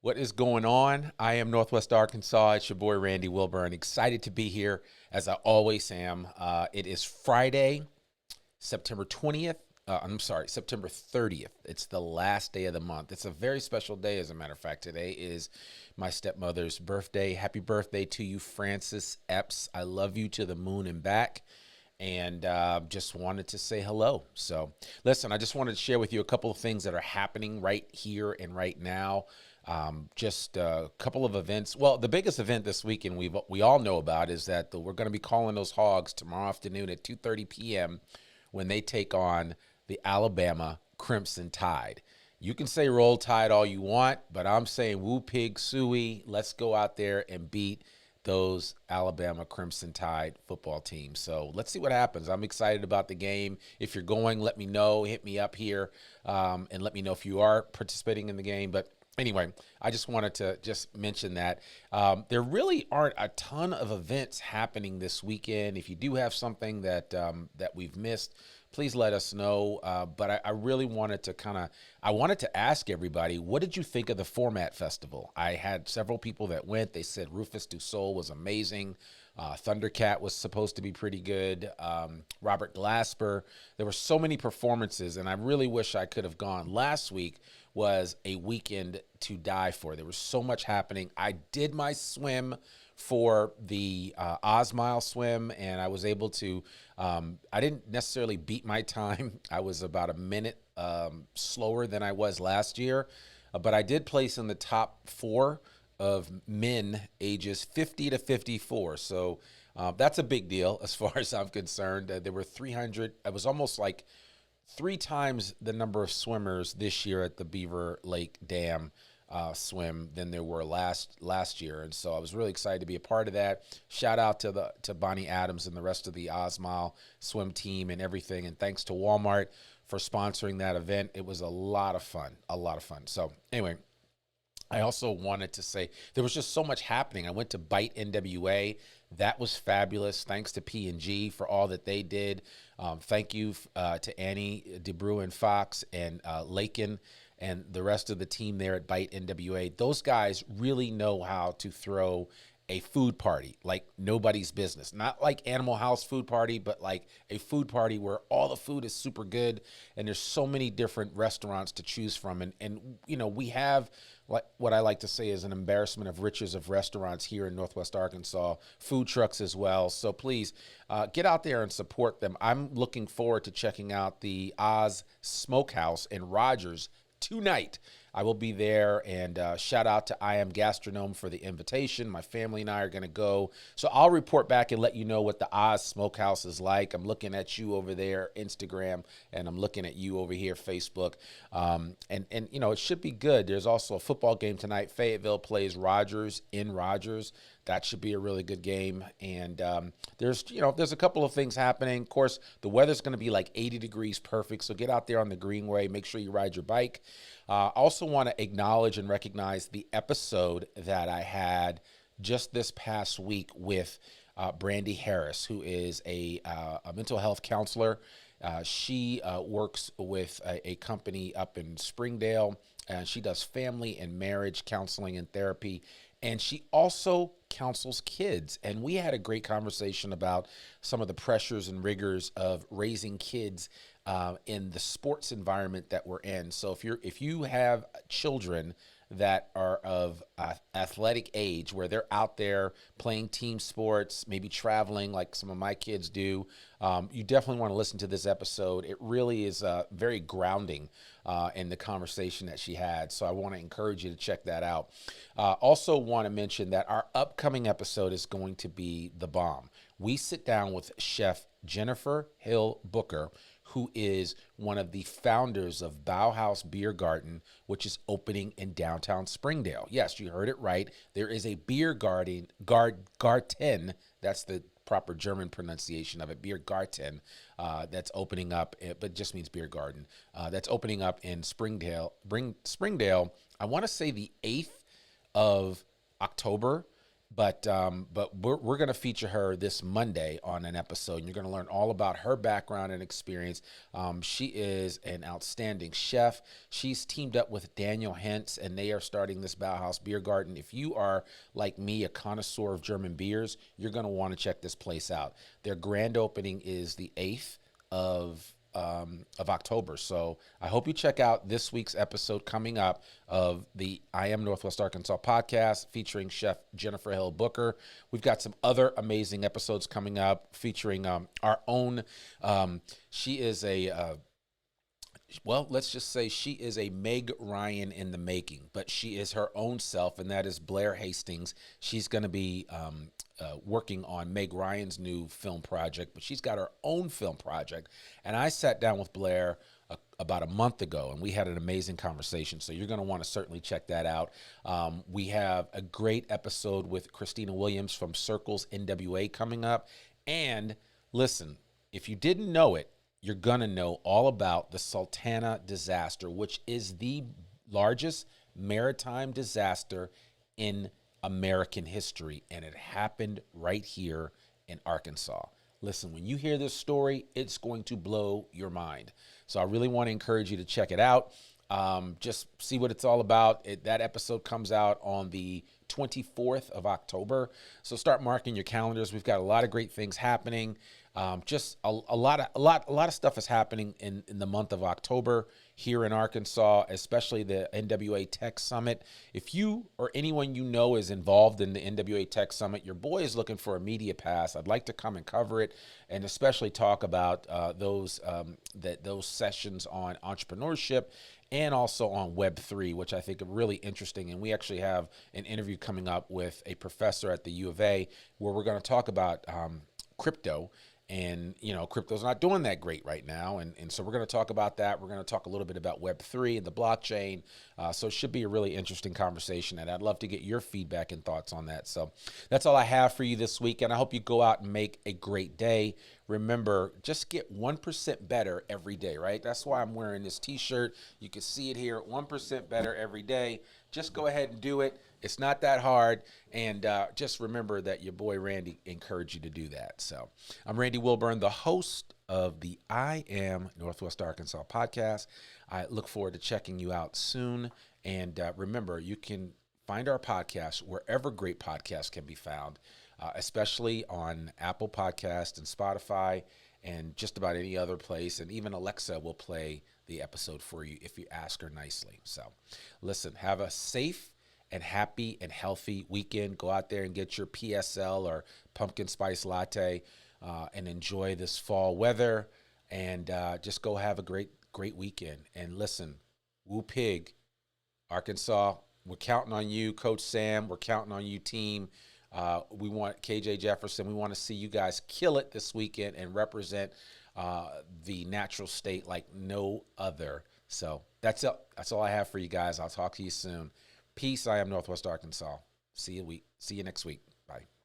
What is going on? I am Northwest Arkansas. It's your boy Randy Wilburn. Excited to be here as I always am. It is Friday, September 20th. I'm sorry, September 30th. It's the last day of the month. It's a very special day, as a matter of fact. Today is my stepmother's birthday. Happy birthday to you, Frances Epps. I love you to the moon and back. And just wanted to say hello. So, listen, I just wanted to share with you a couple of things that are happening right here and right now. Just a couple of events. Well, the biggest event this weekend we all know about is that we're going to be calling those Hogs tomorrow afternoon at 2:30 p.m. when they take on the Alabama Crimson Tide. You can say Roll Tide all you want, but I'm saying Woo Pig Suey. Let's go out there and beat those Alabama Crimson Tide football teams. So let's see what happens. I'm excited about the game. If you're going, let me know. Hit me up here and let me know if you are participating in the game. But anyway, I just wanted to just mention that there really aren't a ton of events happening this weekend. If you do have something that we've missed, please let us know. But I really wanted to I wanted to ask everybody, what did you think of the Format Festival? I had several people that went. They said Rufus Du Sol was amazing. Thundercat was supposed to be pretty good. Robert Glasper. There were so many performances, and I really wish I could have gone. Last week was a weekend to die for. There was so much happening. I did my swim for the Oz Mile swim, and I was able to, I didn't necessarily beat my time. I was about a minute slower than I was last year, but I did place in the top four of men ages 50 to 54. So that's a big deal as far as I'm concerned. There were 300. I was almost like three times the number of swimmers this year at the Beaver Lake Dam swim than there were last year, and so I was really excited to be a part of that. Shout out to Bonnie Adams and the rest of the Osmile swim team and everything, and thanks to Walmart for sponsoring that event. It was a lot of fun, a lot of fun. So anyway, I also wanted to say there was just so much happening. I went to Bite NWA. That was fabulous. Thanks to P&G for all that they did. Thank you to Annie DeBruin Fox and Lakin and the rest of the team there at Bite NWA. Those guys really know how to throw a food party like nobody's business. Not like Animal House food party, but like a food party where all the food is super good and there's so many different restaurants to choose from. And you know, we have like what I like to say is an embarrassment of riches of restaurants here in Northwest Arkansas, food trucks as well. So please get out there and support them. I'm looking forward to checking out the Oz Smokehouse in Rogers tonight. I will be there, and shout out to I Am Gastronome for the invitation. My family and I are going to go. So I'll report back and let you know what the Oz Smokehouse is like. I'm looking at you over there, Instagram, and I'm looking at you over here, Facebook. And you know, it should be good. There's also a football game tonight. Fayetteville plays Rogers in Rogers. That should be a really good game. And there's a couple of things happening. Of course, the weather's going to be like 80 degrees perfect. So get out there on the Greenway. Make sure you ride your bike. I also want to acknowledge and recognize the episode that I had just this past week with Brandy Harris, who is a mental health counselor. She works with a company up in Springdale, and she does family and marriage counseling and therapy. And she also counsels kids. And we had a great conversation about some of the pressures and rigors of raising kids in the sports environment that we're in. So if you have children that are of athletic age, where they're out there playing team sports, maybe traveling like some of my kids do, you definitely want to listen to this episode. It really is very grounding in the conversation that she had. So I want to encourage you to check that out. Also want to mention that our upcoming episode is going to be the bomb. We sit down with Chef Jennifer Hill Booker, who is one of the founders of Bauhaus Beer Garden, which is opening in downtown Springdale. Yes, you heard it right. There is a beer garden, Garten, that's the proper German pronunciation of it, Beer Garten, that's opening up, but just means beer garden. That's opening up in Springdale, I want to say the 8th of October. But we're going to feature her this Monday on an episode, and you're going to learn all about her background and experience. She is an outstanding chef. She's teamed up with Daniel Hentz, and they are starting this Bauhaus Beer Garden. If you are like me, a connoisseur of German beers, you're going to want to check this place out. Their grand opening is the 8th of October. So I hope you check out this week's episode coming up of the I Am Northwest Arkansas podcast featuring Chef Jennifer Hill Booker. We've got some other amazing episodes coming up featuring our own. She is well, let's just say she is a Meg Ryan in the making, but she is her own self, and that is Blair Hastings. She's going to be working on Meg Ryan's new film project, but she's got her own film project. And I sat down with Blair about a month ago, and we had an amazing conversation. So you're going to want to certainly check that out. We have a great episode with Christina Williams from Circles NWA coming up. And listen, if you didn't know it, you're going to know all about the Sultana disaster, which is the largest maritime disaster in American history, and it happened right here in Arkansas. Listen, when you hear this story, it's going to blow your mind. So I really want to encourage you to check it out. Just see what it's all about. That episode comes out on the 24th of October. So start marking your calendars. We've got a lot of great things happening. Just a lot of stuff is happening in the month of October here in Arkansas, especially the NWA Tech Summit. If you or anyone you know is involved in the NWA Tech Summit, your boy is looking for a media pass. I'd like to come and cover it, and especially talk about those sessions on entrepreneurship and also on Web3, which I think are really interesting. And we actually have an interview coming up with a professor at the U of A where we're going to talk about crypto. And, crypto's not doing that great right now. And so we're going to talk about that. We're going to talk a little bit about Web3 and the blockchain. So it should be a really interesting conversation. And I'd love to get your feedback and thoughts on that. So that's all I have for you this week. And I hope you go out and make a great day. Remember, just get 1% better every day, right? That's why I'm wearing this t-shirt. You can see it here, 1% better every day. Just go ahead and do it. It's not that hard. And just remember that your boy Randy encouraged you to do that. So I'm Randy Wilburn, the host of the I Am Northwest Arkansas podcast. I look forward to checking you out soon. And remember, you can find our podcast wherever great podcasts can be found, especially on Apple Podcast and Spotify and just about any other place. And even Alexa will play the episode for you if you ask her nicely. So listen, have a safe and happy and healthy weekend. Go out there and get your PSL or pumpkin spice latte and enjoy this fall weather, and just go have a great weekend. And listen, Woo Pig, Arkansas, we're counting on you, Coach Sam. We're counting on you, team. We want KJ Jefferson. We want to see you guys kill it this weekend and represent the natural state like no other. So that's it. That's all I have for you guys. I'll talk to you soon. Peace. I am Northwest Arkansas. See you next week. Bye.